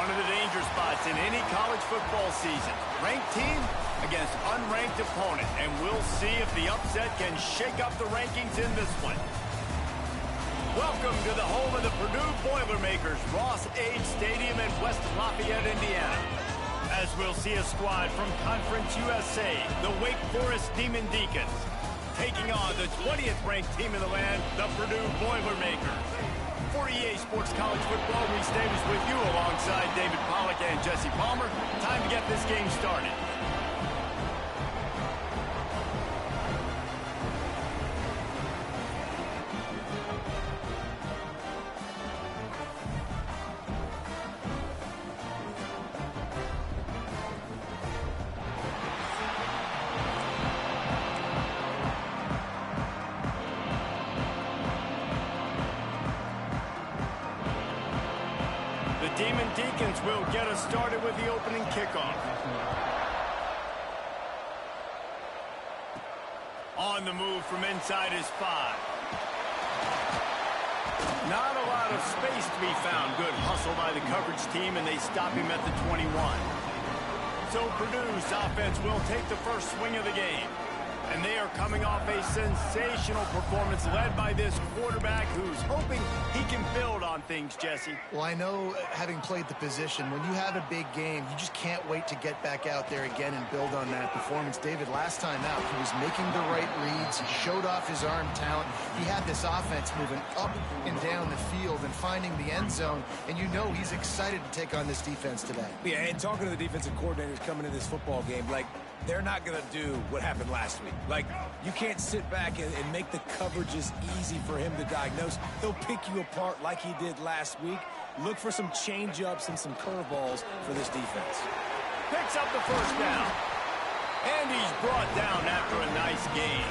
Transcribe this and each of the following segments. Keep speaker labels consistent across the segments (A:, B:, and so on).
A: one of the danger spots in any college football season. Ranked team against unranked opponent, and we'll see if the upset can shake up the rankings in this one. Welcome to the home of the Purdue Boilermakers, Ross-Ade Stadium in West Lafayette, Indiana. As we'll see a squad from Conference USA, the Wake Forest Demon Deacons, taking on the 20th ranked team in the land, the Purdue Boilermakers. For EA Sports College Football, Reese Davis with you alongside David Pollack and Jesse Palmer. Time to get this game started. Demon Deacons will get us started with the opening kickoff. On the move from inside his 5. Not a lot of space to be found. Good hustle by the coverage team, and they stop him at the 21. So Purdue's offense will take the first swing of the game. And they are coming off a sensational performance led by this quarterback who's hoping he can build on things, Jesse.
B: Well, I know, having played the position, when you have a big game, you just can't wait to get back out there again and build on that performance. David, last time out, he was making the right reads. He showed off his arm talent. He had this offense moving up and down the field and finding the end zone. And you know he's excited to take on this defense today.
C: Yeah, and talking to the defensive coordinators coming into this football game, like, they're not going to do what happened last week. Like, you can't sit back and make the coverages easy for him to diagnose. He'll pick you apart like he did last week. Look for some change-ups and some curveballs for this defense.
A: Picks up the first down. And he's brought down after a nice gain.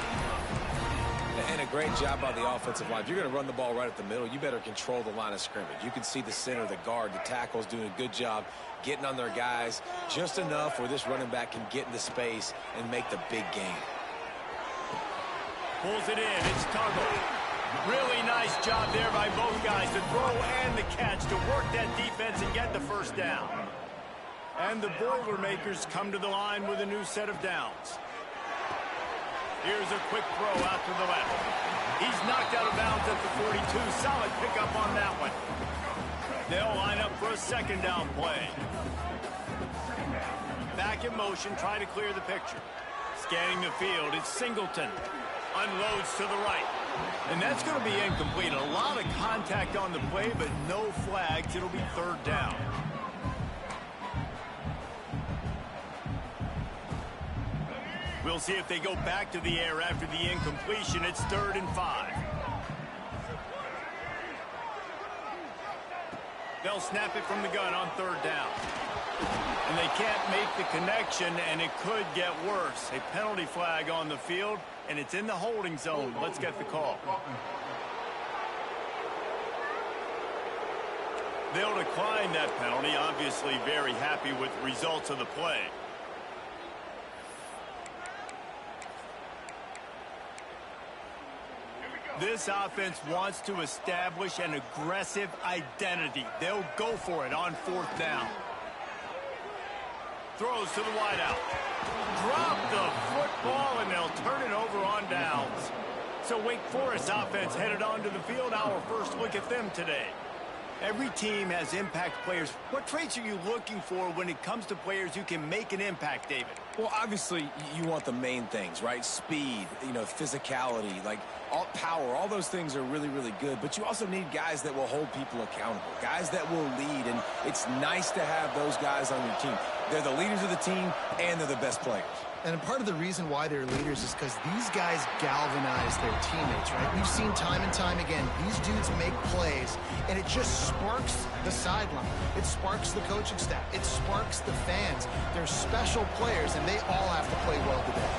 C: And a great job by the offensive line. If you're going to run the ball right at the middle, you better control the line of scrimmage. You can see the center, the guard, the tackles doing a good job getting on their guys just enough where this running back can get into space and make the big game.
A: Pulls it in. It's Tuggle. Really nice job there by both guys, the throw and the catch, to work that defense and get the first down. And the Boilermakers come to the line with a new set of downs. Here's a quick throw out to the left. He's knocked out of bounds at the 42. Solid pickup on that one. They'll line up for a second down play. Back in motion, try to clear the picture. Scanning the field, it's Singleton. Unloads to the right. And that's going to be incomplete. A lot of contact on the play, but no flags. It'll be third down. We'll see if they go back to the air after the incompletion. It's 3rd and 5. They'll snap it from the gun on 3rd down. And they can't make the connection, and it could get worse. A penalty flag on the field, and it's in the holding zone. Let's get the call. They'll decline that penalty. Obviously very happy with the results of the play. This offense wants to establish an aggressive identity. They'll go for it on 4th down. Throws to the wideout. Drop the football, and they'll turn it over on downs. So Wake Forest offense headed onto the field. Our first look at them today. Every team has impact players. What traits are you looking for when it comes to players who can make an impact, David?
C: Well, obviously, you want the main things, right? Speed, physicality, like power. All those things are really, really good. But you also need guys that will hold people accountable, guys that will lead. And it's nice to have those guys on your team. They're the leaders of the team, and they're the best players.
B: And part of the reason why they're leaders is because these guys galvanize their teammates, right? We've seen time and time again, these dudes make plays, and it just sparks the sideline. It sparks the coaching staff. It sparks the fans. They're special players, and they all have to play well today.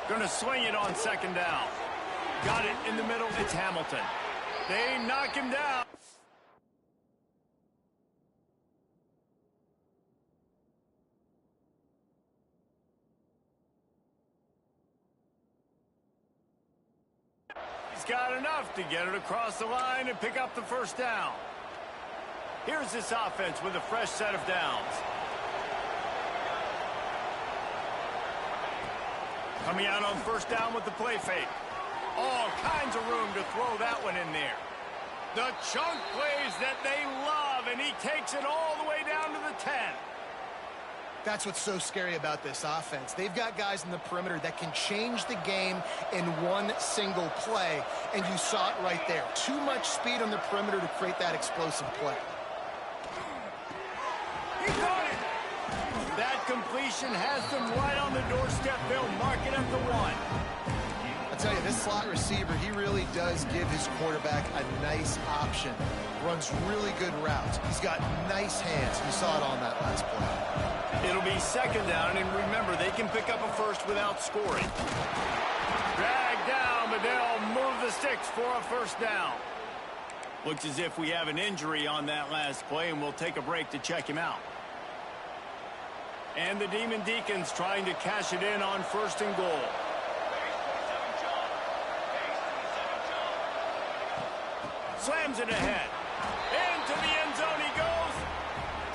A: Going to swing it on 2nd down. Got it in the middle. It's Hamilton. They knock him down. He's got enough to get it across the line and pick up the first down. Here's this offense with a fresh set of downs. Coming out on first down with the play fake. All kinds of room to throw that one in there. The chunk plays that they love, and he takes it all the way down to the 10.
B: That's what's so scary about this offense. They've got guys in the perimeter that can change the game in one single play, and you saw it right there. Too much speed on the perimeter to create that explosive play.
A: He got it! That completion has them right on the doorstep. They'll mark it at the 1.
B: I'll tell you, this slot receiver, he really does give his quarterback a nice option. Runs really good routes. He's got nice hands. You saw it on that last play.
A: It'll be second down, and remember, they can pick up a first without scoring. Dragged down, but they'll move the sticks for a first down. Looks as if we have an injury on that last play, and we'll take a break to check him out. And the Demon Deacons trying to cash it in on first and goal. Slams it ahead. Into the end zone he goes.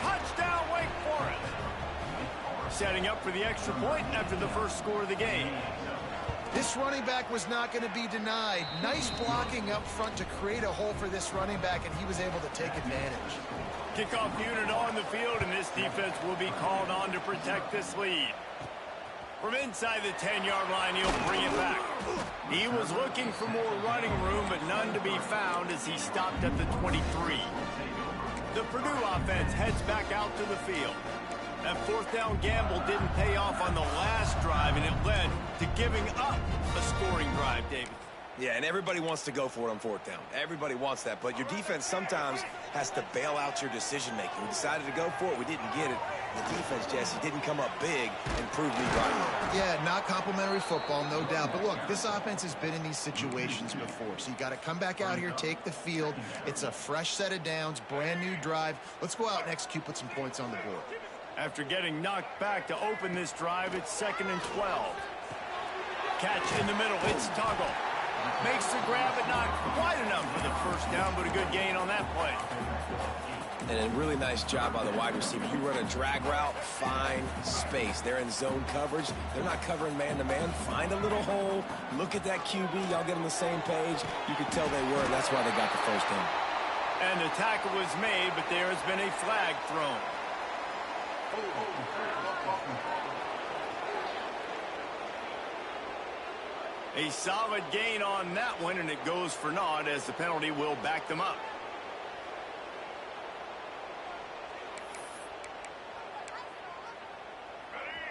A: Touchdown, Wake Forest. Setting up for the extra point after the first score of the game.
B: This running back was not going to be denied. Nice blocking up front to create a hole for this running back, and he was able to take advantage.
A: Kickoff unit on the field, and this defense will be called on to protect this lead. From inside the 10-yard line, he'll bring it back. He was looking for more running room, but none to be found as he stopped at the 23. The Purdue offense heads back out to the field. That fourth down gamble didn't pay off on the last drive, and it led to giving up a scoring drive, David.
C: Yeah, and everybody wants to go for it on fourth down. Everybody wants that, but your defense sometimes has to bail out your decision-making. We decided to go for it. We didn't get it. The defense, Jesse, didn't come up big and prove me right.
B: Yeah, not complimentary football, no doubt. But look, this offense has been in these situations before, so you got to come back out here, take the field. It's a fresh set of downs, brand new drive. Let's go out and execute, put some points on the board.
A: After getting knocked back to open this drive, it's 2nd and 12. Catch in the middle, it's Tuggle. Makes the grab, but not quite enough for the first down, but a good gain on that play.
C: And a really nice job by the wide receiver. You run a drag route, find space. They're in zone coverage. They're not covering man-to-man. Find a little hole. Look at that QB. Y'all get on the same page. You could tell they were, and that's why they got the first down.
A: And the tackle was made, but there has been a flag thrown. A solid gain on that one, and it goes for naught as the penalty will back them up.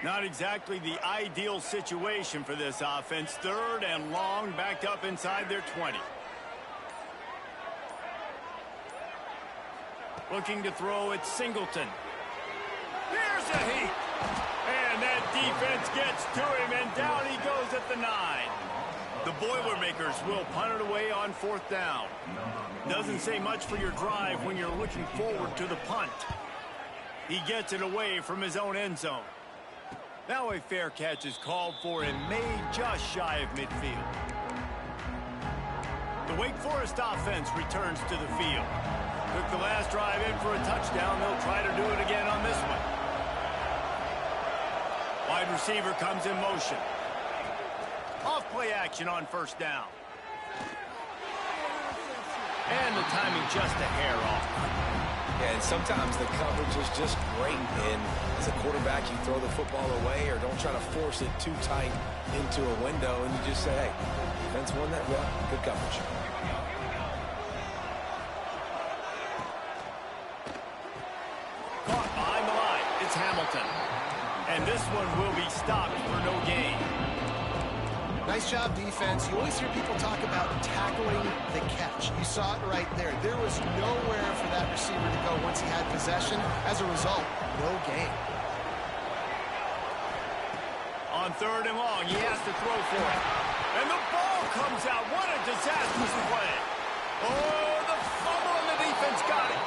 A: Not exactly the ideal situation for this offense. 3rd and long, backed up inside their 20. Looking to throw at Singleton. Here's a heat. And that defense gets to him, and down he goes at the 9. The Boilermakers will punt it away on 4th down. Doesn't say much for your drive when you're looking forward to the punt. He gets it away from his own end zone. Now a fair catch is called for and made just shy of midfield. The Wake Forest offense returns to the field. Took the last drive in for a touchdown. They'll try to do it again on this one. Wide receiver comes in motion. Off play action on first down. And the timing just a hair off.
C: Yeah, and sometimes the coverage is just great. And as a quarterback, you throw the football away or don't try to force it too tight into a window, and you just say, hey, defense won that well. Good coverage.
A: Caught behind the line. It's Hamilton. And this one will be stopped for no gain.
B: Nice job, defense. You always hear people talk about tackling the catch. You saw it right there. There was nowhere for that receiver to go once he had possession. As a result, no gain.
A: On 3rd and long, he has to throw for it. And the ball comes out. What a disastrous play. Oh, the fumble, and the defense got it.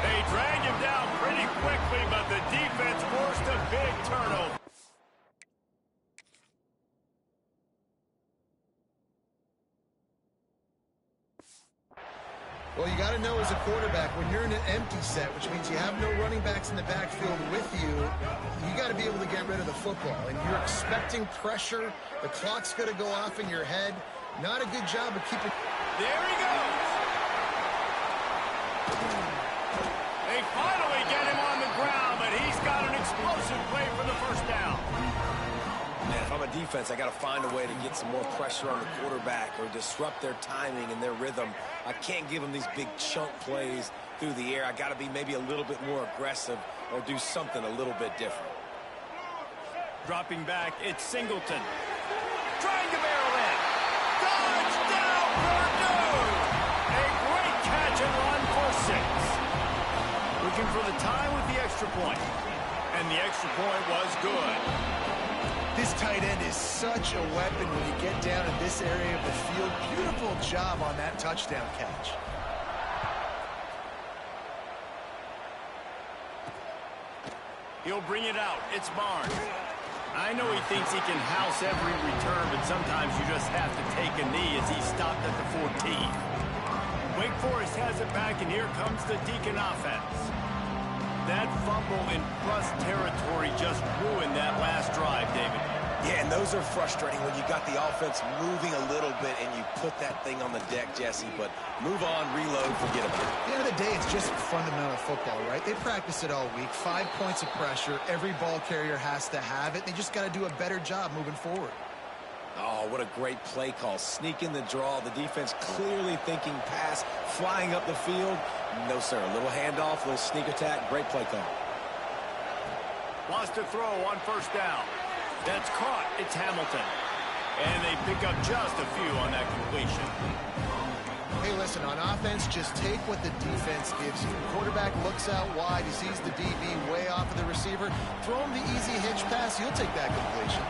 A: They dragged him down pretty quickly, but the defense forced a big turnover.
B: Well, you got to know as a quarterback, when you're in an empty set, which means you have no running backs in the backfield with you, you got to be able to get rid of the football. And you're expecting pressure. The clock's going to go off in your head. Not a good job of keeping...
A: There he goes. They finally get him on the ground, but he's got an explosive play for the first down.
C: Man, if I'm a defense, I got to find a way to get some more pressure on the quarterback or disrupt their timing and their rhythm. I can't give them these big chunk plays through the air. I got to be maybe a little bit more aggressive or do something a little bit different.
A: Dropping back, it's Singleton. Trying to barrel in. Touchdown, Purdue! A great catch and run for 6. Looking for the time with the extra point. And the extra point was good.
B: This tight end is such a weapon when you get down in this area of the field. Beautiful job on that touchdown catch.
A: He'll bring it out. It's Barnes. I know he thinks he can house every return, but sometimes you just have to take a knee as he stopped at the 14. Wake Forest has it back, and here comes the Deacon offense. That fumble in plus territory just ruined that last drive, David.
C: Yeah, and those are frustrating when you got the offense moving a little bit and you put that thing on the deck, Jesse. But move on, reload, forget about it.
B: At the end of the day, it's just fundamental football, right? They practice it all week. 5 points of pressure. Every ball carrier has to have it. They just got to do a better job moving forward.
C: Oh, what a great play call. Sneak in the draw. The defense clearly thinking pass, flying up the field. No, sir. A little handoff, a little sneak attack. Great play call.
A: Wants to throw on first down. That's caught. It's Hamilton. And they pick up just a few on that completion.
B: Hey, listen, on offense, just take what the defense gives you. Quarterback looks out wide. He sees the DB way off of the receiver. Throw him the easy hitch pass. He'll take that completion.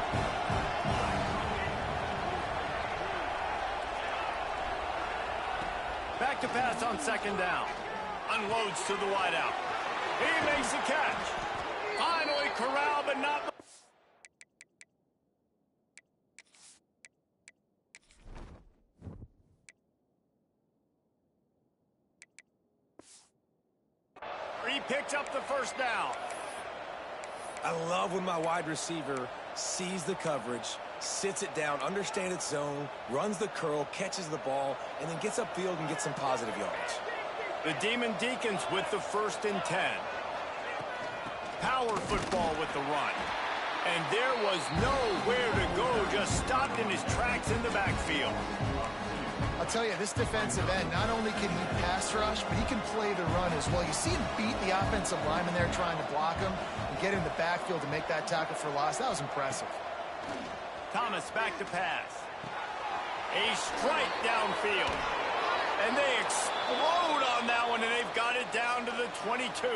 A: Back to pass on second down. Unloads to the wideout. He makes the catch. Finally corralled, but not... He picks up the first down.
C: I love when my wide receiver sees the coverage, sits it down, understands its zone, runs the curl, catches the ball, and then gets upfield and gets some positive yards.
A: The Demon Deacons with the 1st and 10. Power football with the run. And there was nowhere to go, just stopped in his tracks in the backfield.
B: I'll tell you, this defensive end, not only can he pass rush, but he can play the run as well. You see him beat the offensive lineman there trying to block him and get in the backfield to make that tackle for loss. That was impressive.
A: Thomas back to pass. A strike downfield. And they explode on that one, and they've got it down to the 22.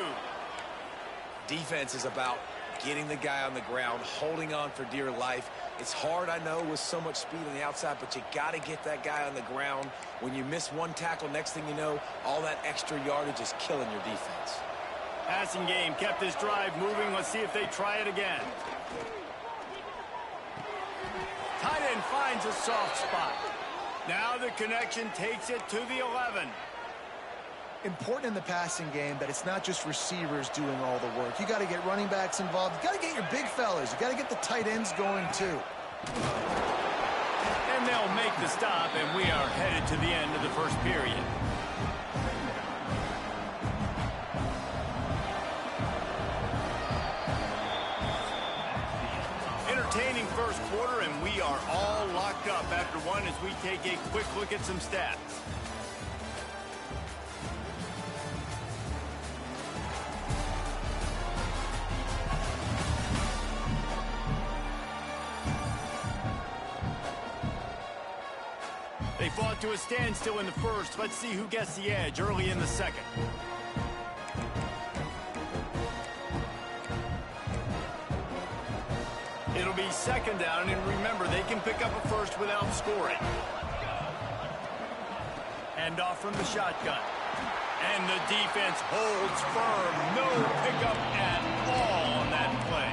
C: Defense is about getting the guy on the ground, holding on for dear life. It's hard, I know, with so much speed on the outside, but you got to get that guy on the ground. When you miss one tackle, next thing you know, all that extra yardage is killing your defense.
A: Passing game kept this drive moving. Let's see if they try it again. Tight end finds a soft spot. Now the connection takes it to the 11.
B: Important in the passing game that it's not just receivers doing all the work. You got to get running backs involved. You got to get your big fellas. You got to get the tight ends going too.
A: And they'll make the stop, and we are headed to the end of the first period. Entertaining first quarter, and we are all locked up after one as we take a quick look at some stats. They fought to a standstill in the first. Let's see who gets the edge early in the second. It'll be second down, and remember, they can pick up a first without scoring. Hand off from the shotgun. And the defense holds firm. No pickup at all on that play.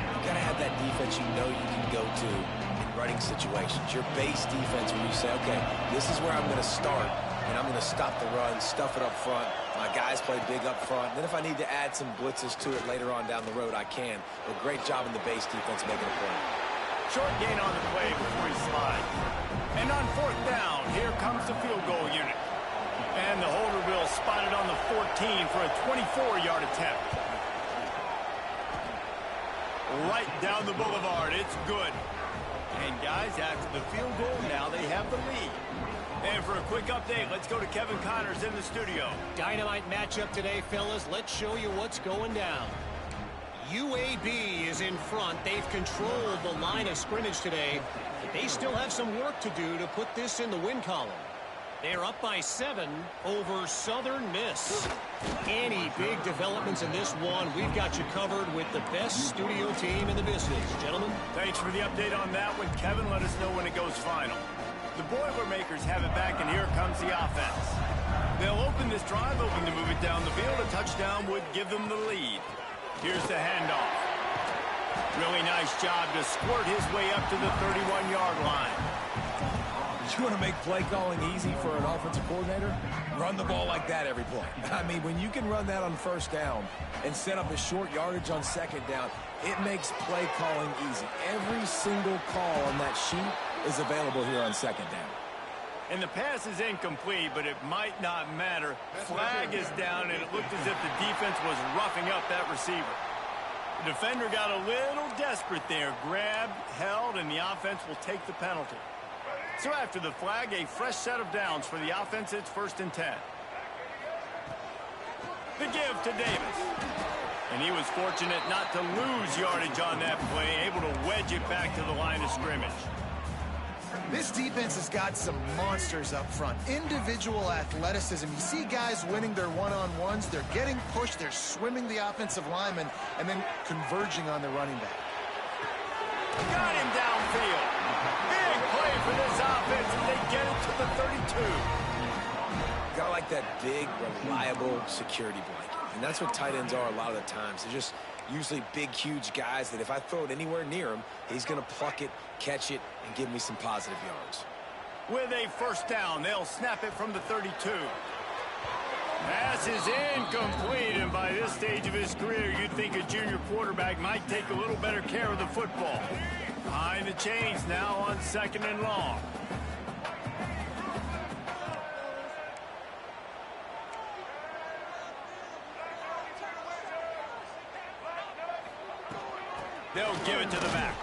C: You got to have that defense you know you can go to in running situations. Your base defense where you say, okay, this is where I'm going to start. And and I'm going to stop the run, stuff it up front. My guys play big up front. And then if I need to add some blitzes to it later on down the road, I can. But great job in the base defense making a play.
A: Short gain on the play before he slides. And on fourth down, here comes the field goal unit. And the holder will spot it on the 14 for a 24-yard attempt. Right down the boulevard. It's good. And guys, after the field goal, now they have the lead. And for a quick update, let's go to Kevin Connors in the studio.
D: Dynamite matchup today, fellas. Let's show you what's going down. UAB is in front. They've controlled the line of scrimmage today, but they still have some work to do to put this in the win column. They're up by 7 over Southern Miss. Any big developments in this one, we've got you covered with the best studio team in the business. Gentlemen.
A: Thanks for the update on that one, Kevin. Let us know when it goes final. The Boilermakers have it back, and here comes the offense. They'll open this drive, hoping to move it down the field. A touchdown would give them the lead. Here's the handoff. Really nice job to squirt his way up to the 31-yard line.
C: You want to make play calling easy for an offensive coordinator? Run the ball like that every play. I mean, when you can run that on first down and set up a short yardage on second down, it makes play calling easy. Every single call on that sheet is available here on second down.
A: And the pass is incomplete, but it might not matter. Flag is down, and it looked as if the defense was roughing up that receiver. The defender got a little desperate there. Grabbed, held, and the offense will take the penalty. So after the flag, a fresh set of downs for the offense. It's 1st and 10. The give to Davis. And he was fortunate not to lose yardage on that play, able to wedge it back to the line of scrimmage.
B: This defense has got some monsters up front. Individual athleticism. You see guys winning their one-on-ones. They're getting pushed. They're swimming the offensive lineman and then converging on the running back.
A: Got him downfield. Big play for this offense, and they get it to the 32.
C: Got like that big, reliable security blanket. And that's what tight ends are a lot of the times. They're just usually big, huge guys that if I throw it anywhere near him, he's going to pluck it, catch it, and give me some positive yards.
A: With a first down, they'll snap it from the 32. Pass is incomplete, and by this stage of his career, you'd think a junior quarterback might take a little better care of the football. Behind the chains now on 2nd and long. They'll give it to the back.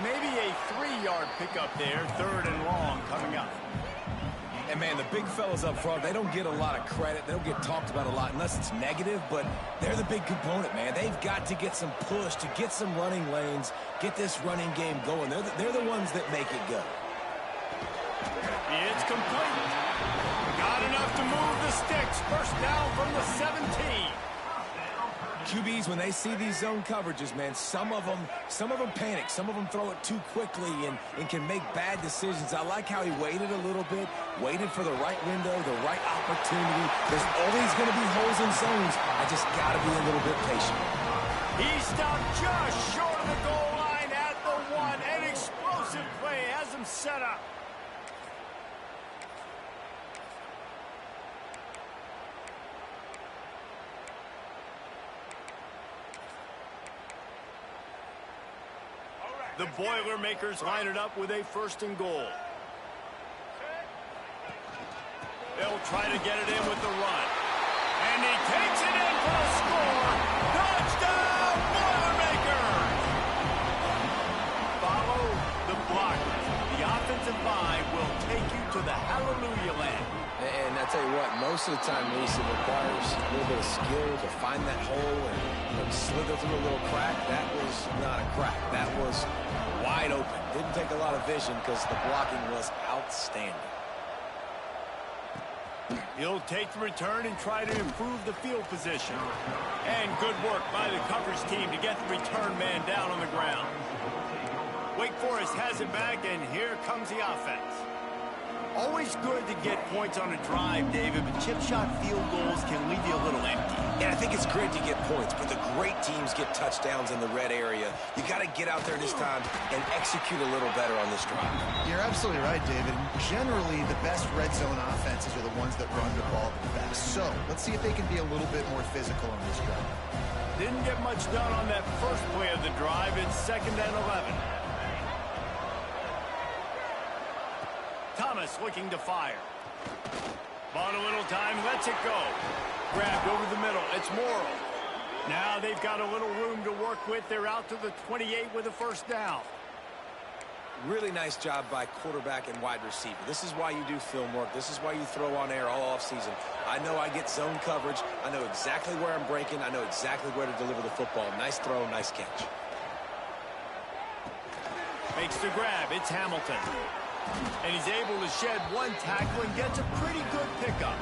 A: Maybe a 3-yard pickup there, 3rd and long coming up.
C: And, man, the big fellas up front, they don't get a lot of credit. They don't get talked about a lot unless it's negative, but they're the big component, man. They've got to get some push, to get some running lanes, get this running game going. They're the ones that make it go.
A: It's complete. Got enough to move the sticks. First down from the 17.
C: QBs, when they see these zone coverages, man, some of them panic. Some of them throw it too quickly and can make bad decisions. I like how he waited a little bit, waited for the right window, the right opportunity. There's always going to be holes in zones. I just got to be a little bit patient.
A: He stopped just short of the goal line at the 1. An explosive play has him set up. The Boilermakers line it up with a 1st and goal. They'll try to get it in with the run. And he takes it in for a score. Touchdown, Boilermakers! Follow the blockers. The offensive line will take you to the hallelujah land.
C: And I tell you what, most of the time, Reese, it requires a little bit of skill to find that hole and slither through a little crack. That was not a crack. That was wide open. Didn't take a lot of vision because the blocking was outstanding.
A: He'll take the return and try to improve the field position. And good work by the coverage team to get the return man down on the ground. Wake Forest has it back, and here comes the offense. Always good to get points on a drive, David, but chip shot field goals can leave you a little empty.
C: And I think it's great to get points, but the great teams get touchdowns in the red area. You got to get out there this time and execute a little better on this drive.
B: You're absolutely right, David. Generally, the best red zone offenses are the ones that run the ball the best. So let's see if they can be a little bit more physical on this drive.
A: Didn't get much done on that first play of the drive. It's 2nd and 11. Thomas looking to fire. Bought a little time, lets it go. Grabbed over the middle. It's Morrow. Now they've got a little room to work with. They're out to the 28 with a first down.
C: Really nice job by quarterback and wide receiver. This is why you do film work. This is why you throw on air all offseason. I know I get zone coverage. I know exactly where I'm breaking. I know exactly where to deliver the football. Nice throw, nice catch.
A: Makes the grab. It's Hamilton. And he's able to shed one tackle and gets a pretty good pickup.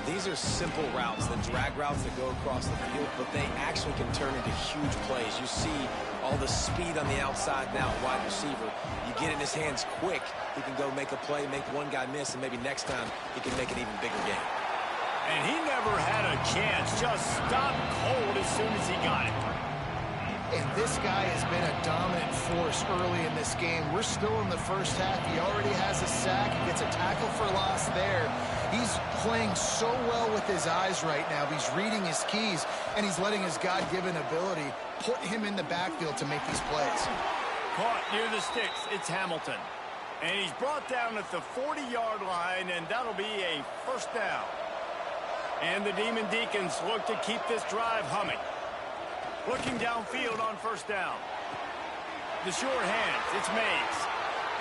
C: These are simple routes, the drag routes that go across the field, but they actually can turn into huge plays. You see all the speed on the outside now, wide receiver. You get in his hands quick, he can go make a play, make one guy miss, and maybe next time he can make an even bigger game.
A: And he never had a chance, just stopped cold as soon as he got it.
B: And this guy has been a dominant force early in this game. We're still in the first half. He already has a sack. He gets a tackle for loss there. He's playing so well with his eyes right now. He's reading his keys, and he's letting his God-given ability put him in the backfield to make these plays.
A: Caught near the sticks. It's Hamilton. And he's brought down at the 40-yard line, and that'll be a first down. And the Demon Deacons look to keep this drive humming. Looking downfield on first down. The sure hands. It's Mays.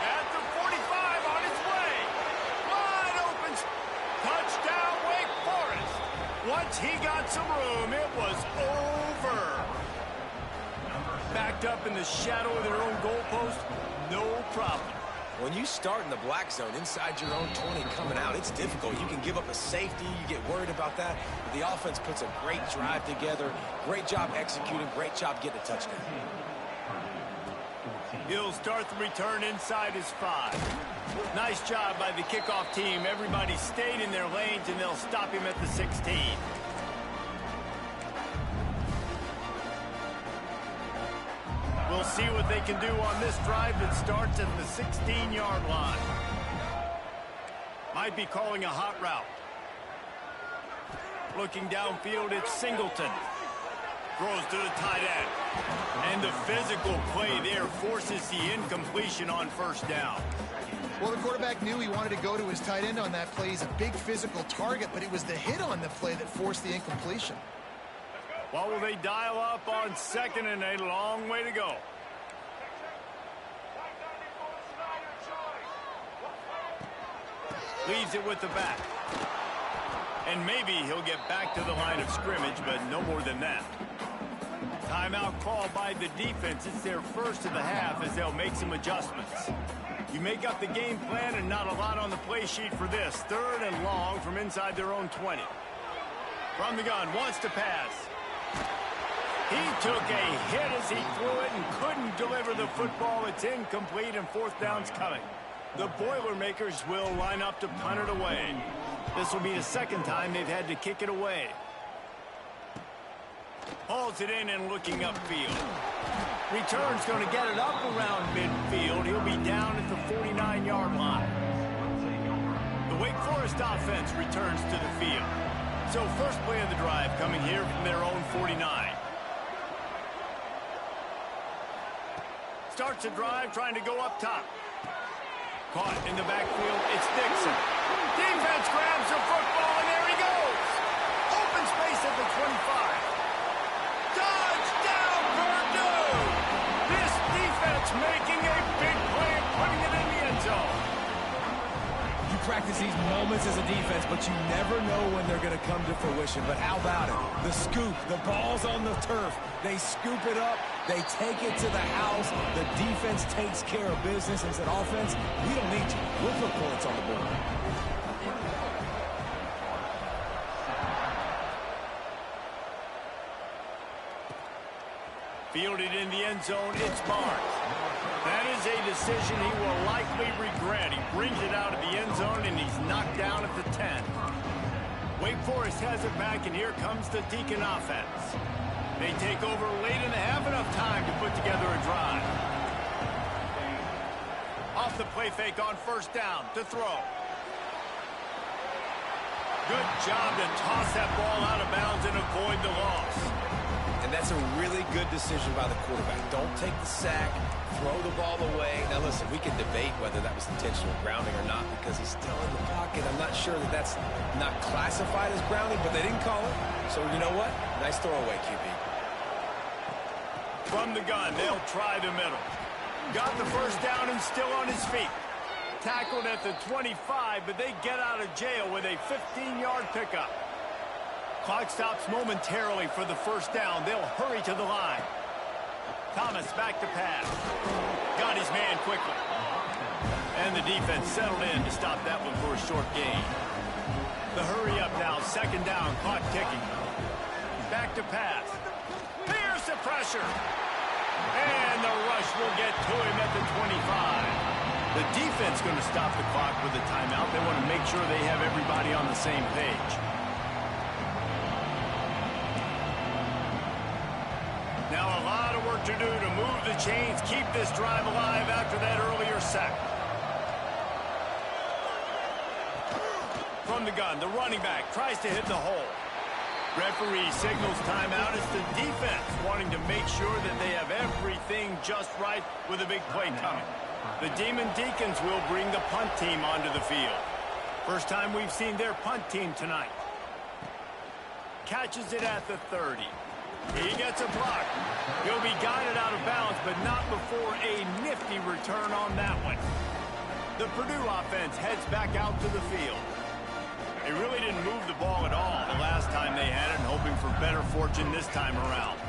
A: At the 45 on its way. Wide open. Touchdown, Wake Forest. Once he got some room, it was over. Backed up in the shadow of their own goalpost, no problem.
C: When you start in the black zone inside your own 20 coming out, it's difficult. You can give up a safety. You get worried about that. But the offense puts a great drive together. Great job executing. Great job getting a touchdown.
A: He'll start the return inside his 5. Nice job by the kickoff team. Everybody stayed in their lanes, and they'll stop him at the 16. We'll see what they can do on this drive that starts at the 16-yard line. Might be calling a hot route. Looking downfield, it's Singleton. Throws to the tight end. And the physical play there forces the incompletion on first down.
B: Well, the quarterback knew he wanted to go to his tight end on that play. He's a big physical target, but it was the hit on the play that forced the incompletion.
A: What will they dial up on second and a long way to go? Leaves it with the back. And maybe he'll get back to the line of scrimmage, but no more than that. Timeout called by the defense. It's their first of the half as they'll make some adjustments. You make up the game plan and not a lot on the play sheet for this. 3rd and long from inside their own 20. From the gun, wants to pass. He took a hit as he threw it and couldn't deliver the football. It's incomplete and 4th down's coming. The Boilermakers will line up to punt it away. This will be the 2nd time they've had to kick it away. Hauls it in and looking upfield. Return's going to get it up around midfield. He'll be down at the 49-yard line. The Wake Forest offense returns to the field. So first play of the drive coming here from their own 49. Starts a drive trying to go up top. Caught in the backfield, it's Dixon. Defense grabs the football, and there he goes. Open space at the 25. Touchdown, Purdue! This defense making a big play and putting it in the end zone.
C: You practice these moments as a defense, but you never know when they're going to come to fruition. But how about it? The scoop, the ball's on the turf. They scoop it up. They take it to the house. The defense takes care of business and said, offense, we don't need you. We'll put points on the board.
A: Fielded in the end zone, it's Barnes. That is a decision he will likely regret. He brings it out of the end zone, and he's knocked down at the 10. Wake Forest has it back, and here comes the Deacon offense. They take over late and have enough time to put together a drive. Off the play fake on first down to throw. Good job to toss that ball out of bounds and avoid the loss.
C: And that's a really good decision by the quarterback. Don't take the sack, throw the ball away. Now listen, we can debate whether that was intentional grounding or not because he's still in the pocket. I'm not sure that that's not classified as grounding, but they didn't call it. So you know what? Nice throwaway, QB.
A: From the gun, they'll try the middle. Got the first down and still on his feet. Tackled at the 25, but they get out of jail with a 15-yard pickup. Clock stops momentarily for the first down. They'll hurry to the line. Thomas back to pass. Got his man quickly. And the defense settled in to stop that one for a short gain. The hurry up now, second down, clock ticking. Back to pass. Here's the pressure. And the rush will get to him at the 25. The defense going to stop the clock with a timeout. They want to make sure they have everybody on the same page. Now a lot of work to do to move the chains, keep this drive alive after that earlier sack. From the gun, the running back tries to hit the hole. Referee signals timeout. It's the defense wanting to make sure that they have everything just right with a big play coming. The Demon Deacons will bring the punt team onto the field. First time we've seen their punt team tonight. Catches it at the 30. He gets a block. He'll be guided out of bounds, but not before a nifty return on that one. The Purdue offense heads back out to the field. They really didn't move the ball at all the last time they had it, and hoping for better fortune this time around.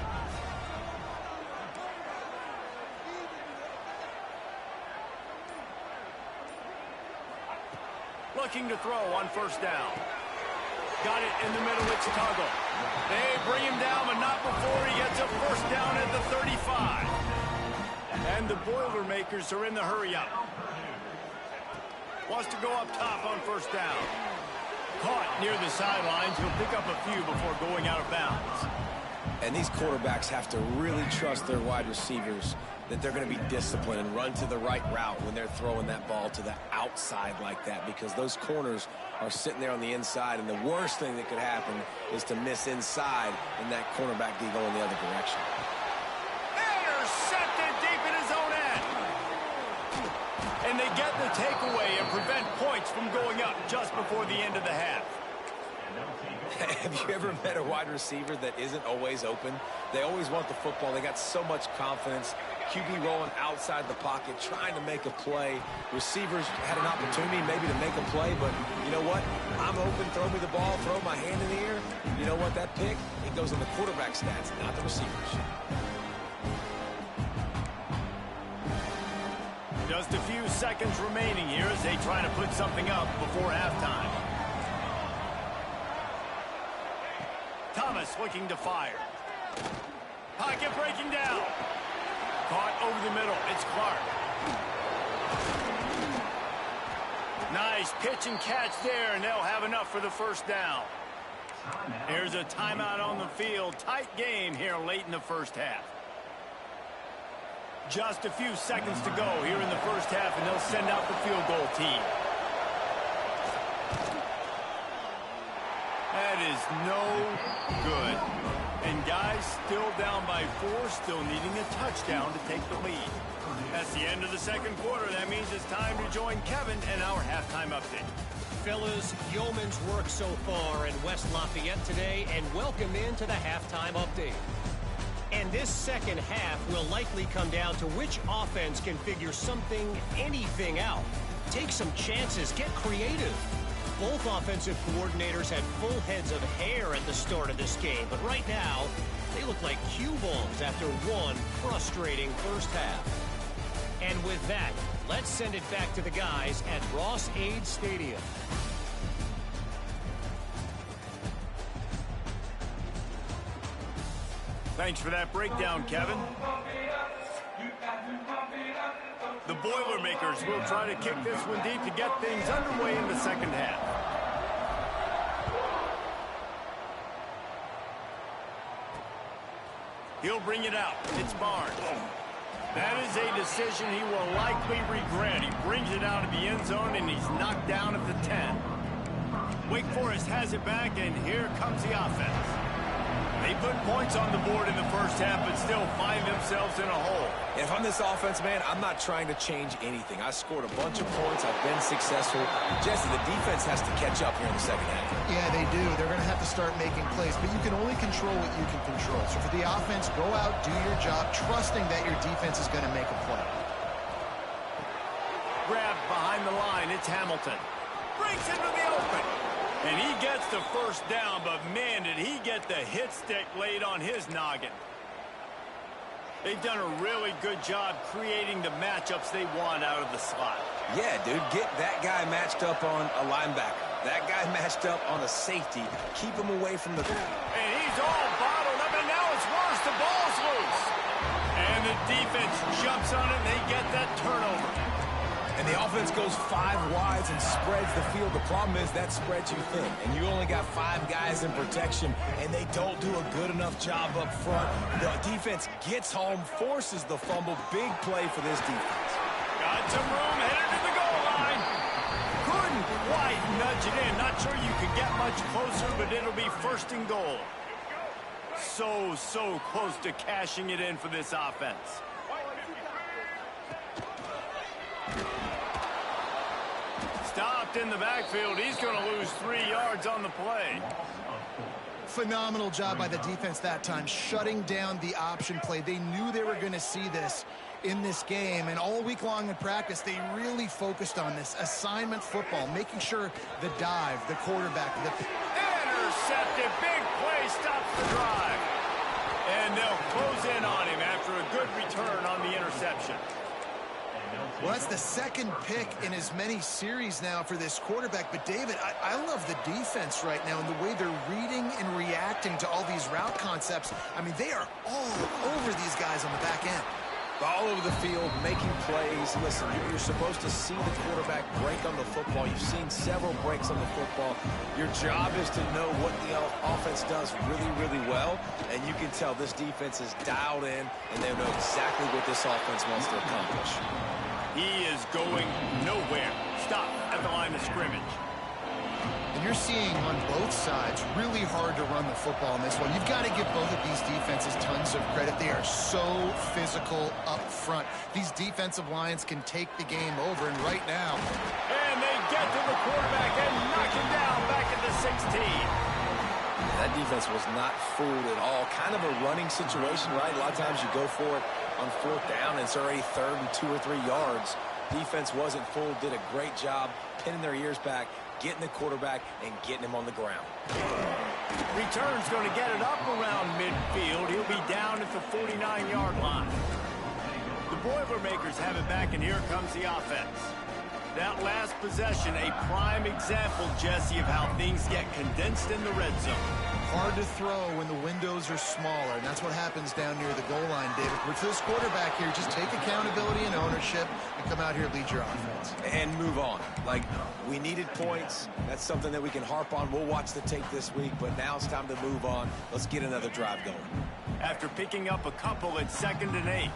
A: Looking to throw on first down. Got it in the middle, it's Tuggle. They bring him down, but not before he gets a first down at the 35. And the Boilermakers are in the hurry-up. Wants to go up top on first down. Caught near the sidelines. He'll pick up a few before going out of bounds.
C: And these quarterbacks have to really trust their wide receivers that they're going to be disciplined and run to the right route when they're throwing that ball to the outside like that, because those corners are sitting there on the inside, and the worst thing that could happen is to miss inside and that cornerback be going the other direction.
A: Intercepted deep in his own end. And they get the takeaway and prevent points from going up just before the end of the half.
C: Have you ever met a wide receiver that isn't always open? They always want the football. They got so much confidence. QB rolling outside the pocket, trying to make a play. Receivers had an opportunity maybe to make a play, but you know what? I'm open, throw me the ball, throw my hand in the air. You know what? That pick, it goes in the quarterback stats, not the receivers.
A: Just a few seconds remaining here as they try to put something up before halftime. Thomas looking to fire. Pocket breaking down. Caught over the middle. It's Clark. Nice pitch and catch there, and they'll have enough for the first down. Here's a timeout on the field. Tight game here late in the first half. Just a few seconds to go here in the first half, and they'll send out the field goal team. That is no good. And guys, still down by 4, still needing a touchdown to take the lead. That's the end of the second quarter. That means it's time to join Kevin and our halftime update.
D: Fellas, yeoman's work so far in West Lafayette today, and welcome into the halftime update. And this second half will likely come down to which offense can figure something, anything out. Take some chances, get creative. Both offensive coordinators had full heads of hair at the start of this game, but right now, they look like cue balls after one frustrating first half. And with that, let's send it back to the guys at Ross-Ade Stadium.
A: Thanks for that breakdown, Kevin. The Boilermakers will try to kick this one deep to get things underway in the second half. He'll bring it out. It's Barnes. That is a decision he will likely regret. He brings it out of the end zone, and he's knocked down at the 10. Wake Forest has it back, and here comes the offense. They put points on the board in the first half, but still find themselves in a hole.
C: If I'm this offense, man, I'm not trying to change anything. I scored a bunch of points. I've been successful. Jesse, the defense has to catch up here in the second half.
B: Yeah, they do. They're going to have to start making plays, but you can only control what you can control. So for the offense, go out, do your job, trusting that your defense is going to make a play.
A: Grab behind the line. It's Hamilton. Breaks into the open. And he gets the first down, but man, did he get the hit stick laid on his noggin. They've done a really good job creating the matchups they want out of the slot.
C: Yeah, dude, get that guy matched up on a linebacker. That guy matched up on a safety. Keep him away from the...
A: And he's all bottled up, and now it's worse. The ball's loose. And the defense jumps on it, and they get that turnover.
C: And the offense goes 5 wides and spreads the field. The problem is that spreads you thin, and you only got 5 guys in protection, and they don't do a good enough job up front. The defense gets home, forces the fumble. Big play for this defense.
A: Got some room, headed to the goal line. Couldn't quite nudge it in. Not sure you could get much closer, but it'll be first and goal. So close to cashing it in for this offense. Stopped in the backfield. He's going to lose 3 yards on the play.
B: Phenomenal job by the defense that time, shutting down the option play. They knew they were going to see this in this game, and all week long in practice, they really focused on this assignment football, making sure the dive, the quarterback, the...
A: Intercepted. Big play stops the drive. And they'll close in on him after a good return on the interception.
B: Well, that's the second pick in as many series now for this quarterback. But, David, I love the defense right now and the way they're reading and reacting to all these route concepts. I mean, they are all over these guys on the back end.
C: All over the field, making plays. Listen, you're supposed to see the quarterback break on the football. You've seen several breaks on the football. Your job is to know what the offense does really, really well. And you can tell this defense is dialed in, and they know exactly what this offense wants to accomplish.
A: He is going nowhere. Stop at the line of scrimmage.
B: And you're seeing on both sides really hard to run the football in this one. You've got to give both of these defenses tons of credit. They are so physical up front. These defensive lines can take the game over, and right now...
A: And they get to the quarterback and knock him down back at the 16.
C: That defense was not fooled at all. Kind of a running situation, right? A lot of times you go for it on 4th down, and it's already 3rd and 2 or 3 yards. Defense wasn't fooled, did a great job pinning their ears back, getting the quarterback, and getting him on the ground.
A: Return's going to get it up around midfield. He'll be down at the 49-yard line. The Boilermakers have it back, and here comes the offense. That last possession, a prime example, Jesse, of how things get condensed in the red zone.
B: Hard to throw when the windows are smaller, and that's what happens down near the goal line, David. But for this quarterback here, just take accountability and ownership and come out here and lead your offense.
C: And move on. Like, we needed points. That's something that we can harp on. We'll watch the tape this week, but now it's time to move on. Let's get another drive going.
A: After picking up a couple at 2nd and 8.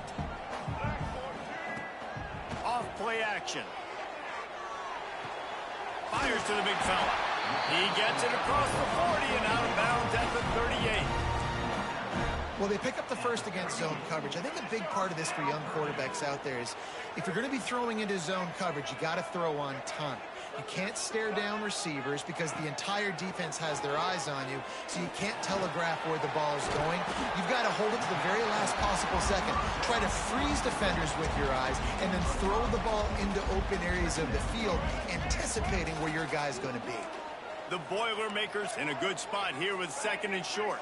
A: Off play action. Fires to the big fella. He gets it across the 40 and out of bounds at the 38.
B: Well, they pick up the first against zone coverage. I think a big part of this for young quarterbacks out there is if you're going to be throwing into zone coverage, you got to throw on time. You can't stare down receivers because the entire defense has their eyes on you, so you can't telegraph where the ball is going. You've got to hold it to the very last possible second. Try to freeze defenders with your eyes and then throw the ball into open areas of the field, anticipating where your guy's going to be.
A: The Boilermakers in a good spot here with 2nd and short.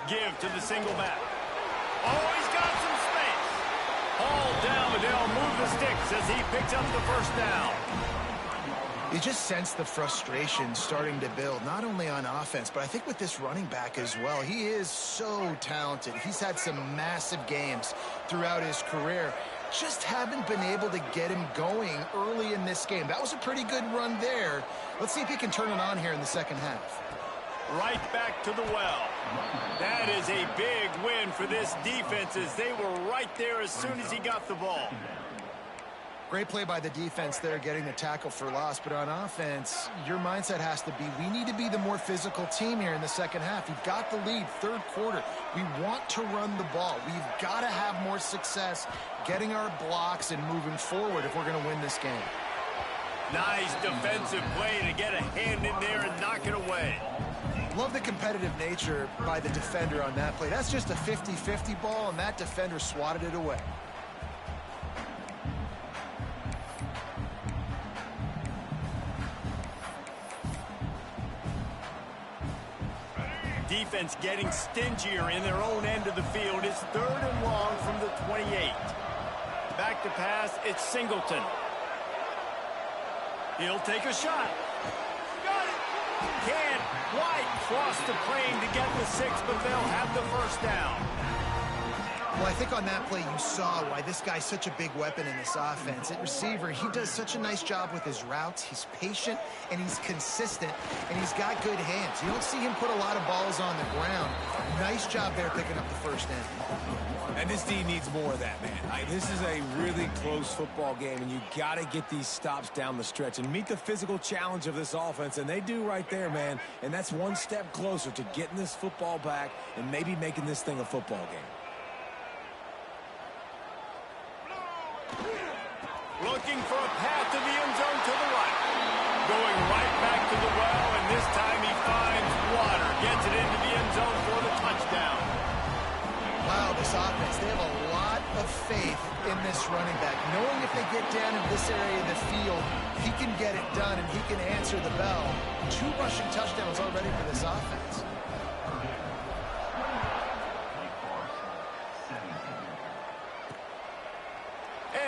A: Give to the single back. Oh, he's got some space. All down, but they'll move the sticks as he picks up the first down.
B: You just sense the frustration starting to build, not only on offense, but I think with this running back as well. He is so talented. He's had some massive games throughout his career. Just haven't been able to get him going early in this game. That was a pretty good run there. Let's see if he can turn it on here in the second half.
A: Right back to the well. That is a big win for this defense as they were right there as soon as he got the ball.
B: Great play by the defense there, getting the tackle for loss. But on offense, your mindset has to be, we need to be the more physical team here in the second half. We've got the lead, third quarter. We want to run the ball. We've got to have more success getting our blocks and moving forward if we're going to win this game.
A: Nice defensive play to get a hand in there and knock it away.
B: Love the competitive nature by the defender on that play. That's just a 50-50 ball, and that defender swatted it away.
A: Defense getting stingier in their own end of the field. It's 3rd and long from the 28. Back to pass, it's Singleton. He'll take a shot. Got it. Can't quite cross the plane to get the 6, but they'll have the first down.
B: Well, I think on that play you saw why this guy's such a big weapon in this offense. At receiver, he does such a nice job with his routes. He's patient, and he's consistent, and he's got good hands. You don't see him put a lot of balls on the ground. Nice job there picking up the first down.
C: And this D needs more of that, man. This is a really close football game, and you got to get these stops down the stretch and meet the physical challenge of this offense, and they do right there, man. And that's one step closer to getting this football back and maybe making this thing a football game.
A: Looking for a path to the end zone to the right. Going right back to the well, and this time he finds water. Gets it into the end zone for the touchdown.
B: Wow, this offense, they have a lot of faith in this running back. Knowing if they get down in this area of the field, he can get it done and he can answer the bell. 2 rushing touchdowns already for this offense.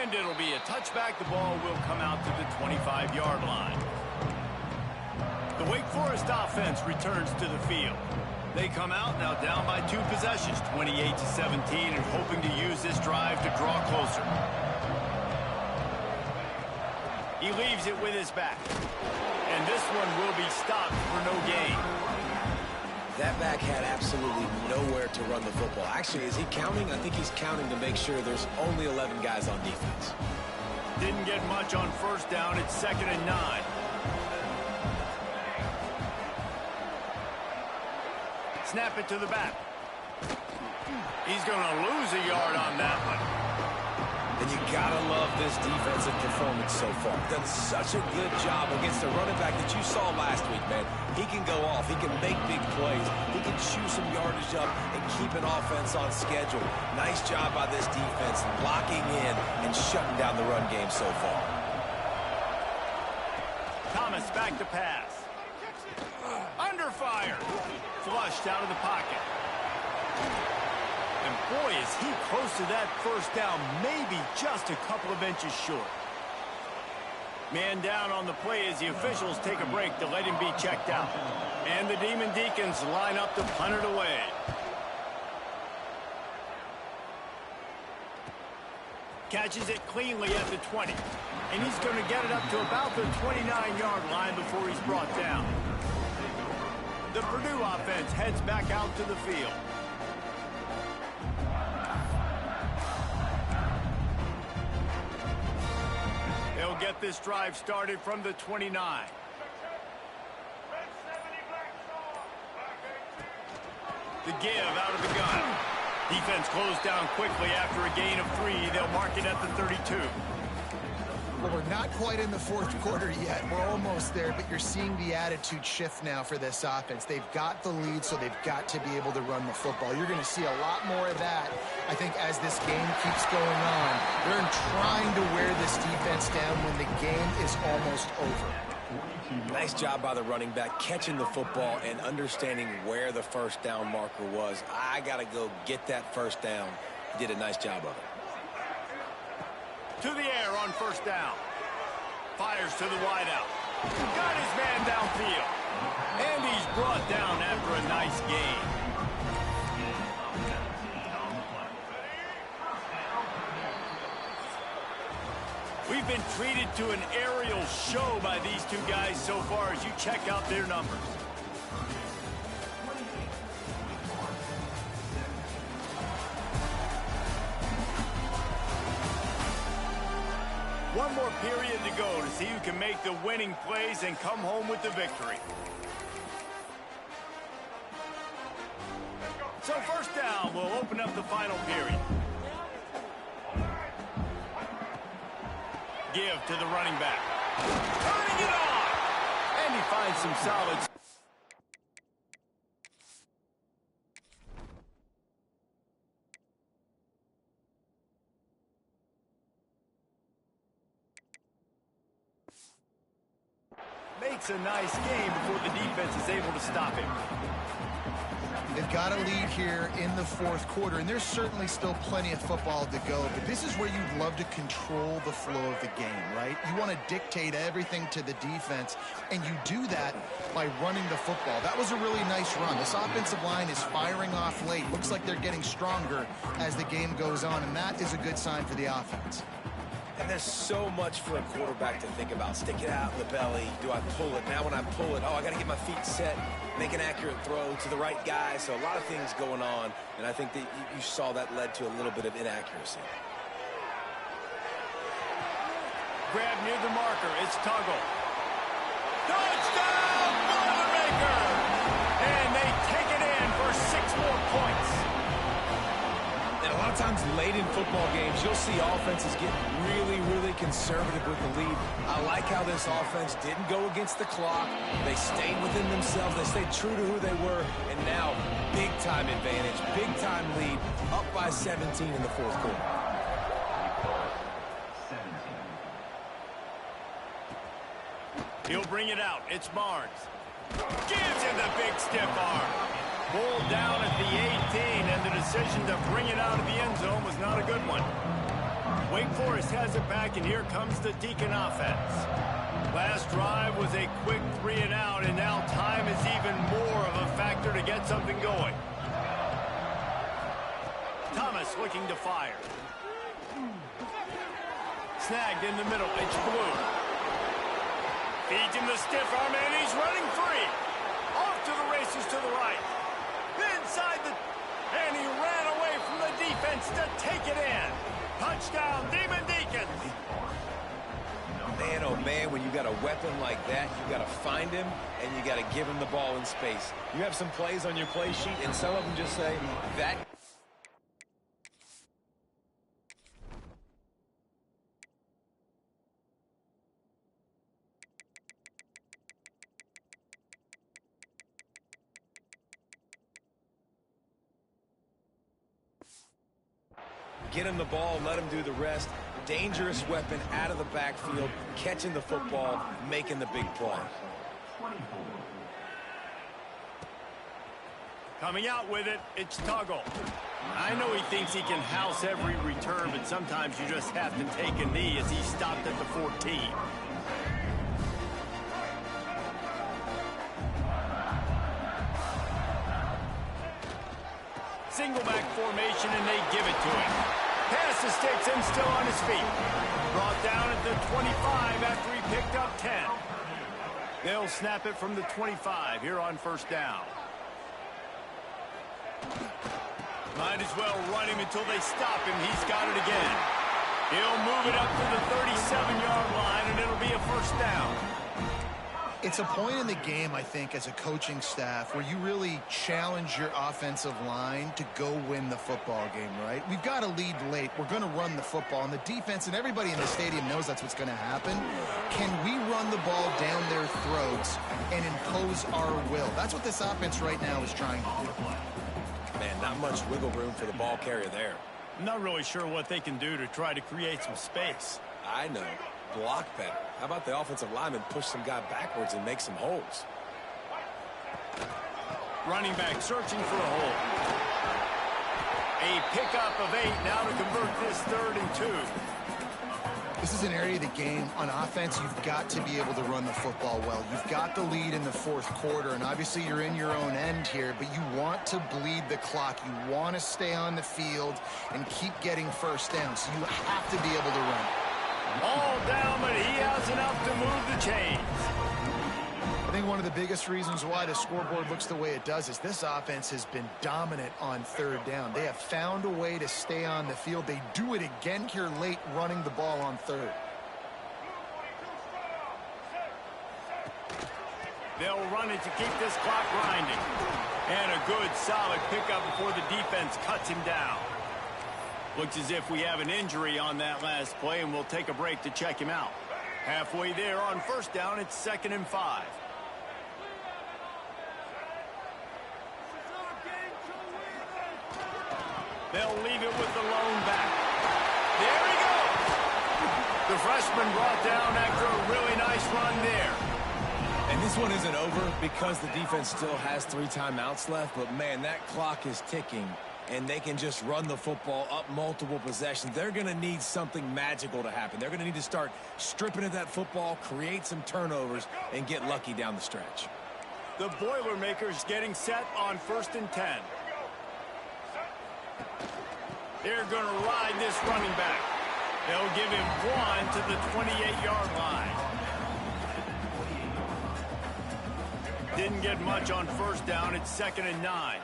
A: And it'll be a touchback. The ball will come out to the 25-yard line. The Wake Forest offense returns to the field. They come out now down by 2 possessions, 28-17, and hoping to use this drive to draw closer. He leaves it with his back. And this one will be stopped for no gain.
C: That back had absolutely nowhere to run the football. Actually, is he counting? I think he's counting to make sure there's only 11 guys on defense.
A: Didn't get much on first down. It's 2nd and 9. Snap it to the back. He's going to lose a yard on that one.
C: And you got to love this defensive performance so far. Done such a good job against the running back that you saw last week, man. He can go off. He can make big plays. He can chew some yardage up and keep an offense on schedule. Nice job by this defense locking in and shutting down the run game so far.
A: Thomas back to pass. Under fire. Flushed out of the pocket. And boy, is he close to that first down, maybe just a couple of inches short. Man down on the play as the officials take a break to let him be checked out. And the Demon Deacons line up to punt it away. Catches it cleanly at the 20. And he's going to get it up to about the 29-yard line before he's brought down. The Purdue offense heads back out to the field. They'll get this drive started from the 29. The give out of the gun. Defense closed down quickly after a gain of 3. They'll mark it at the 32.
B: Well, we're not quite in the fourth quarter yet. We're almost there, but you're seeing the attitude shift now for this offense. They've got the lead, so they've got to be able to run the football. You're going to see a lot more of that, I think, as this game keeps going on. They're trying to wear this defense down when the game is almost over.
C: Nice job by the running back, catching the football and understanding where the first down marker was. I got to go get that first down. He did a nice job of it.
A: To the air on first down. Fires to the wideout. Got his man downfield. And he's brought down after a nice gain. We've been treated to an aerial show by these two guys so far as you check out their numbers. One more period to go to see who can make the winning plays and come home with the victory. So first down, we'll open up the final period. Give to the running back. Turning it on! And he finds some solid. Makes a nice game before the defense is able to stop him.
B: They've got a lead here in the fourth quarter, and there's certainly still plenty of football to go, but this is where you'd love to control the flow of the game, right? You want to dictate everything to the defense, and you do that by running the football. That was a really nice run. This offensive line is firing off late. Looks like they're getting stronger as the game goes on, and that is a good sign for the offense.
C: And there's so much for a quarterback to think about. Stick it out in the belly. Do I pull it? Now when I pull it, I got to get my feet set, make an accurate throw to the right guy. So a lot of things going on, and I think that you saw that led to a little bit of inaccuracy.
A: Grab near the marker. It's Tuggle. Touchdown, Boilermaker! And they take it in for 6 more points.
C: And a lot of times late in football games, you'll see offenses get really, really conservative with the lead. I like how this offense didn't go against the clock. They stayed within themselves. They stayed true to who they were. And now, big-time advantage, big-time lead, up by 17 in the fourth quarter.
A: He'll bring it out. It's Barnes. Gives him the big stiff arm. Pulled down at the 18, and the decision to bring it out of the end zone was not a good one. Wake Forest has it back, and here comes the Deacon offense. Last drive was a quick 3-and-out, and now time is even more of a factor to get something going. Thomas looking to fire. Snagged in the middle. It's Blue. Feeds him the stiff arm, and he's running free. Off to the races to the right. Inside the... And he ran away from the defense to take it in. Touchdown, Demon Deacons.
C: Man, oh man, when you got a weapon like that, you got to find him, and you got to give him the ball in space. You have some plays on your play sheet, and some of them just say, that... Get him the ball, let him do the rest. Dangerous weapon out of the backfield, catching the football, making the big play.
A: Coming out with it, it's Tuggle. I know he thinks he can house every return, but sometimes you just have to take a knee as he stopped at the 14. Single back formation, and they give it to him. Pass the sticks and still on his feet. Brought down at the 25 after he picked up 10. They'll snap it from the 25 here on first down. Might as well run him until they stop him. He's got it again. He'll move it up to the 37-yard line, and it'll be a first down.
B: It's a point in the game, I think, as a coaching staff where you really challenge your offensive line to go win the football game, right? We've got to lead late. We're going to run the football, and the defense and everybody in the stadium knows that's what's going to happen. Can we run the ball down their throats and impose our will? That's what this offense right now is trying to do.
C: Man, not much wiggle room for the ball carrier there.
A: I'm not really sure what they can do to try to create some space.
C: I know. Block better. How about the offensive lineman push some guy backwards and make some holes?
A: Running back searching for a hole. A pickup of 8 now to convert this 3rd and 2.
B: This is an area of the game on offense you've got to be able to run the football well. You've got the lead in the fourth quarter, and obviously you're in your own end here, but you want to bleed the clock. You want to stay on the field and keep getting first down, so you have to be able to run.
A: All down, but he has enough to move the chains.
B: I think one of the biggest reasons why the scoreboard looks the way it does is this offense has been dominant on third down. They have found a way to stay on the field. They do it again here late, running the ball on third.
A: They'll run it to keep this clock grinding. And a good, solid pickup before the defense cuts him down. Looks as if we have an injury on that last play, and we'll take a break to check him out. Halfway there on first down, it's 2nd and 5. They'll leave it with the lone back. There he goes. The freshman brought down after a really nice run there.
C: And this one isn't over because the defense still has 3 timeouts left, but man, that clock is ticking, and they can just run the football up multiple possessions. They're going to need something magical to happen. They're going to need to start stripping at that football, create some turnovers, and get lucky down the stretch.
A: The Boilermakers getting set on 1st and 10. They're going to ride this running back. They'll give him 1 to the 28-yard line. Didn't get much on first down. It's 2nd and 9.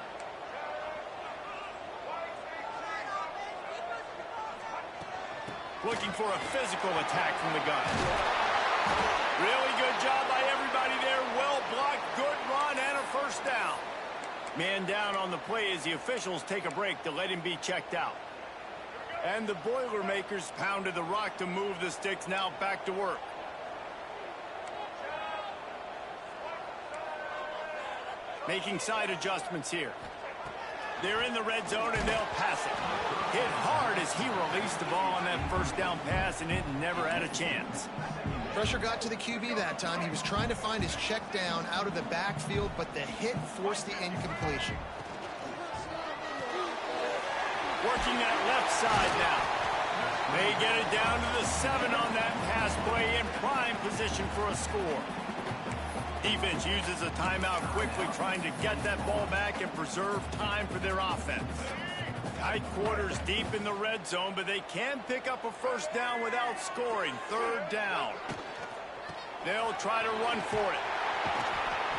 A: Looking for a physical attack from the gun. Really good job by everybody there. Well blocked, good run, and a first down. Man down on the play as the officials take a break to let him be checked out. And the Boilermakers pounded the rock to move the sticks, now back to work. Making side adjustments here. They're in the red zone, and they'll pass it. Hit hard as he released the ball on that first down pass, and it never had a chance.
B: Pressure got to the QB that time. He was trying to find his check down out of the backfield, but the hit forced the incompletion.
A: Working that left side now. They get it down to the 7 on that pass play in prime position for a score. Defense uses a timeout quickly, trying to get that ball back and preserve time for their offense. Tight quarters deep in the red zone, but they can pick up a first down without scoring. 3rd down. They'll try to run for it.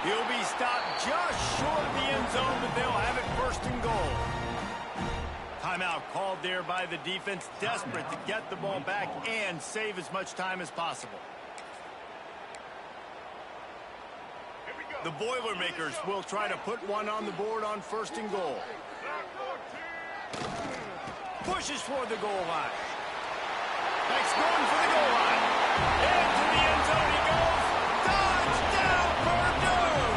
A: He'll be stopped just short of the end zone, but they'll have it 1st and goal. Timeout called there by the defense, desperate to get the ball back and save as much time as possible. The Boilermakers will try to put one on the board on 1st and goal. Pushes for the goal line. Next going for the goal line. Into the end zone he goes. Touchdown, Purdue!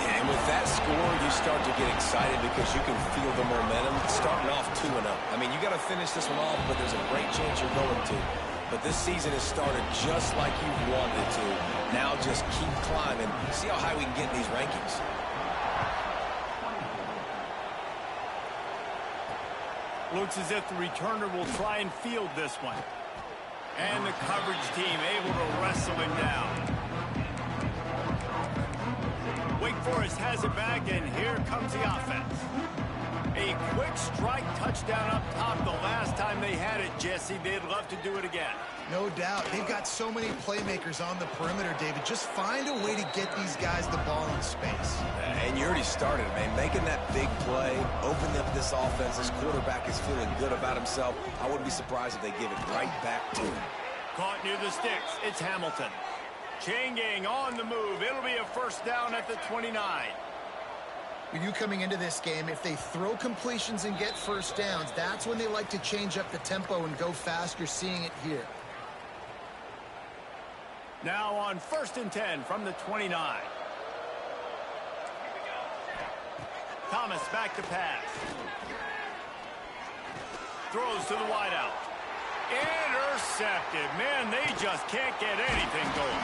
C: Yeah, and with that score, you start to get excited because you can feel the momentum starting off 2-0. I mean, you got to finish this one off, but there's a great chance you're going to. But this season has started just like you've wanted it to. Now just keep climbing. See how high we can get in these rankings.
A: Looks as if the returner will try and field this one. And the coverage team able to wrestle him down. Wake Forest has it back, and here comes the offense. A quick strike touchdown up top the last time they had it, Jesse. They'd love to do it again.
B: No doubt. They've got so many playmakers on the perimeter, David. Just find a way to get these guys the ball in space.
C: And you already started, man. Making that big play, opening up this offense. This quarterback is feeling good about himself. I wouldn't be surprised if they give it right back to him.
A: Caught near the sticks. It's Hamilton. Chain gang on the move. It'll be a first down at the 29.
B: When you coming into this game, if they throw completions and get first downs, that's when they like to change up the tempo and go fast. You're seeing it here.
A: Now on 1st and 10 from the 29. Thomas back to pass. Throws to the wideout. Intercepted. Man, they just can't get anything going.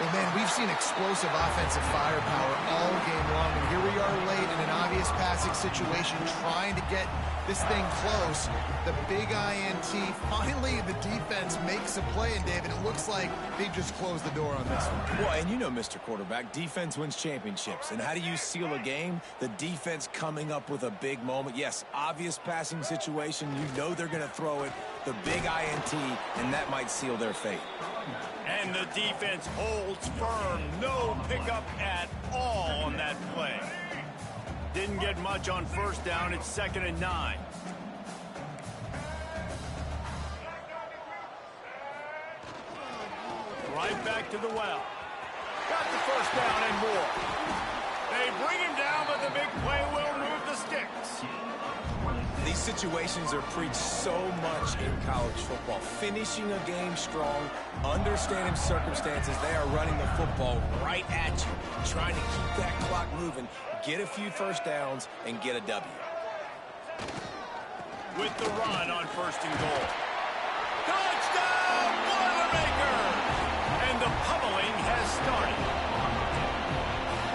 B: Well, man, we've seen explosive offensive firepower all game long, and here we are late in an obvious pass passing situation, trying to get this thing close. The big INT. Finally, the defense makes a play, and David, it looks like they just closed the door on this one.
C: Well, and you know, Mr. Quarterback, defense wins championships. And how do you seal a game? The defense coming up with a big moment. Yes, obvious passing situation. You know they're going to throw it. The big INT, and that might seal their fate.
A: And the defense holds firm. No pickup at all on that play. Didn't get much on first down. It's 2nd and 9. Right back to the well. Got the first down and more. They bring him down, but the big play will move the sticks.
C: These situations are preached so much in college football. Finishing a game strong, understanding circumstances. They are running the football right at you, trying to keep that clock moving, get a few first downs, and get a W.
A: With the run on 1st and goal. Touchdown, Boilermaker! And the pummeling has started.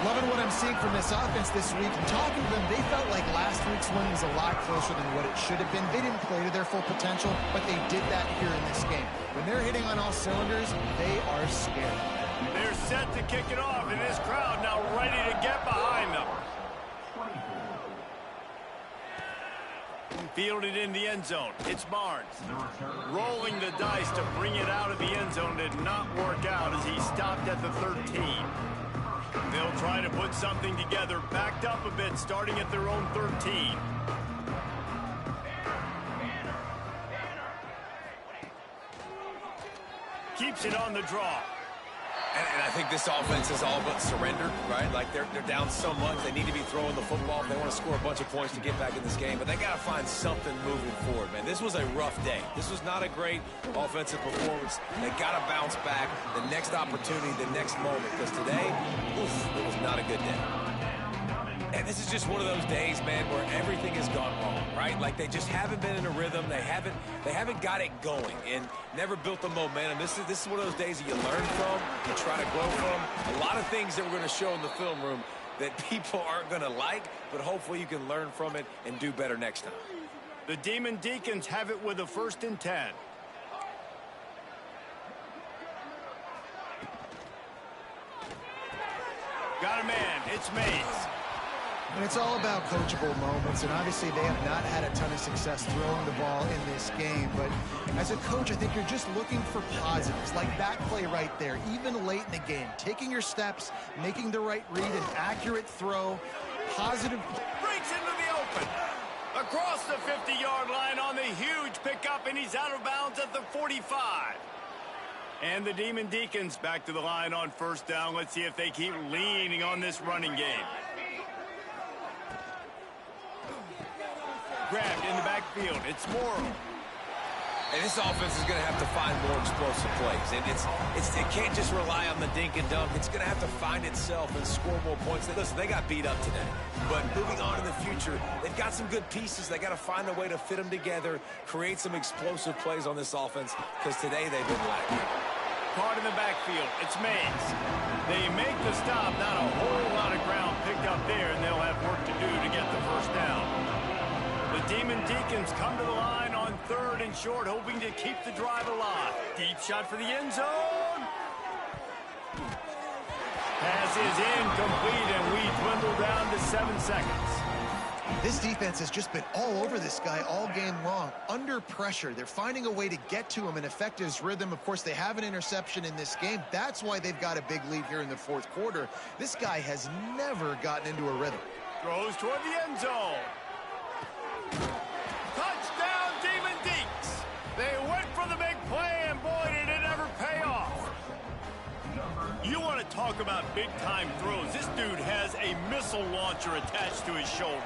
B: Loving what I'm seeing from this offense this week. And talking to them, they felt like last week's win was a lot closer than what it should have been. They didn't play to their full potential, but they did that here in this game. When they're hitting on all cylinders, they are scared.
A: They're set to kick it off, and this crowd now ready to get behind them. Fielded in the end zone. It's Barnes. Rolling the dice to bring it out of the end zone did not work out as he stopped at the 13. They'll try to put something together, backed up a bit, starting at their own 13. Keeps it on the draw.
C: And I think this offense is all but surrendered, right? Like they're down so much, they need to be throwing the football if they want to score a bunch of points to get back in this game. But they got to find something moving forward, man. This was a rough day. This was not a great offensive performance. They got to bounce back. The next opportunity, the next moment. Because today, oof, it was not a good day. And this is just one of those days, man, where everything has gone wrong, right? Like they just haven't been in a rhythm. They haven't got it going and never built the momentum. This is one of those days that you learn from, you try to grow from. A lot of things that we're going to show in the film room that people aren't going to like, but hopefully you can learn from it and do better next time.
A: The Demon Deacons have it with a 1st and 10. Got a man. It's Mays.
B: And it's all about coachable moments, and obviously they have not had a ton of success throwing the ball in this game. But as a coach, I think you're just looking for positives, like that play right there, even late in the game. Taking your steps, making the right read, an accurate throw, positive.
A: Breaks into the open. Across the 50-yard line on the huge pickup, and he's out of bounds at the 45. And the Demon Deacons back to the line on 1st down. Let's see if they keep leaning on this running game. Grabbed in the backfield. It's Morrow.
C: And this offense is going to have to find more explosive plays. And it can't just rely on the dink and dunk. It's going to have to find itself and score more points. Listen, they got beat up today. But moving on in the future, they've got some good pieces. They got to find a way to fit them together, create some explosive plays on this offense, because today they've been lacking.
A: Caught in the backfield. It's Mays. They make the stop. Not a whole lot of ground picked up there, and they'll have work to do to get the first down. The Demon Deacons come to the line on 3rd and short, hoping to keep the drive alive. Deep shot for the end zone. Pass is incomplete, and we dwindle down to 7 seconds.
B: This defense has just been all over this guy all game long. Under pressure, they're finding a way to get to him and affect his rhythm. Of course, they have an interception in this game. That's why they've got a big lead here in the 4th quarter. This guy has never gotten into a rhythm.
A: Throws toward the end zone. Touchdown, Demon Deeks. They went for the big play, and boy, did it ever pay off. You want to talk about big-time throws. This dude has a missile launcher attached to his shoulder.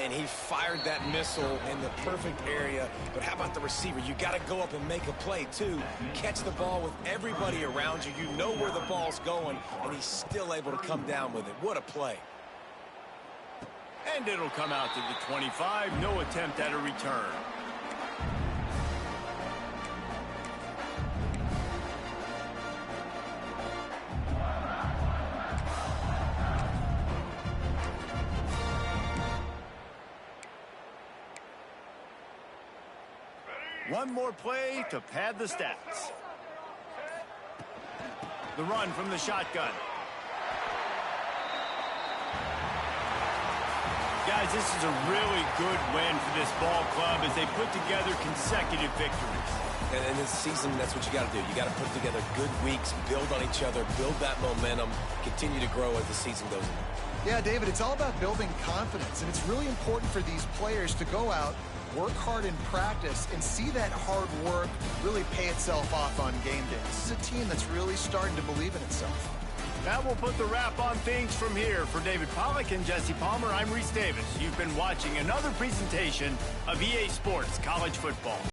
C: And he fired that missile in the perfect area. But how about the receiver? You got to go up and make a play, too. Catch the ball with everybody around you. You know where the ball's going, and he's still able to come down with it. What a play.
A: And it'll come out to the 25. No attempt at a return. One more play to pad the stats. The run from the shotgun. Guys, this is a really good win for this ball club as they put together consecutive victories.
C: And in this season, that's what you got to do. You got to put together good weeks, build on each other, build that momentum, continue to grow as the season goes on.
B: Yeah, David, it's all about building confidence, and it's really important for these players to go out, work hard in practice, and see that hard work really pay itself off on game day. This is a team that's really starting to believe in itself.
A: That will put the wrap on things from here. For David Pollack and Jesse Palmer, I'm Reese Davis. You've been watching another presentation of EA Sports College Football.